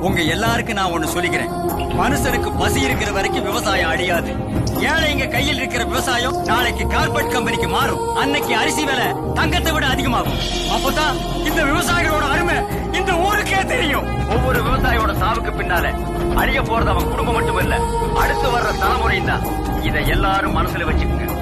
உங்க எல்லாருக்கும் நான் ஒண்ணு சொல்லிக்கிறேன். மனுஷனுக்கு பசி இருக்கிற வரைக்கும் விவசாயம் அழியாது. ஏழைங்க கையில் இருக்கிற விவசாயம் நாளைக்கு கார்பரேட் கம்பெனிக்கு மாறும். அன்னைக்கு அரிசி விலை தங்கத்தை விட அதிகமாகும். அப்பதான் இந்த விவசாயிகளோட அருமை இந்த ஊருக்கே தெரியும். ஒவ்வொரு விவசாயியோட சாவுக்கு பின்னால அழிய போறது அவன் குடும்பம் மட்டும் இல்ல, அடுத்து வர்ற தலைமுறை தான். இதை எல்லாரும் மனசுல வச்சுக்கோங்க.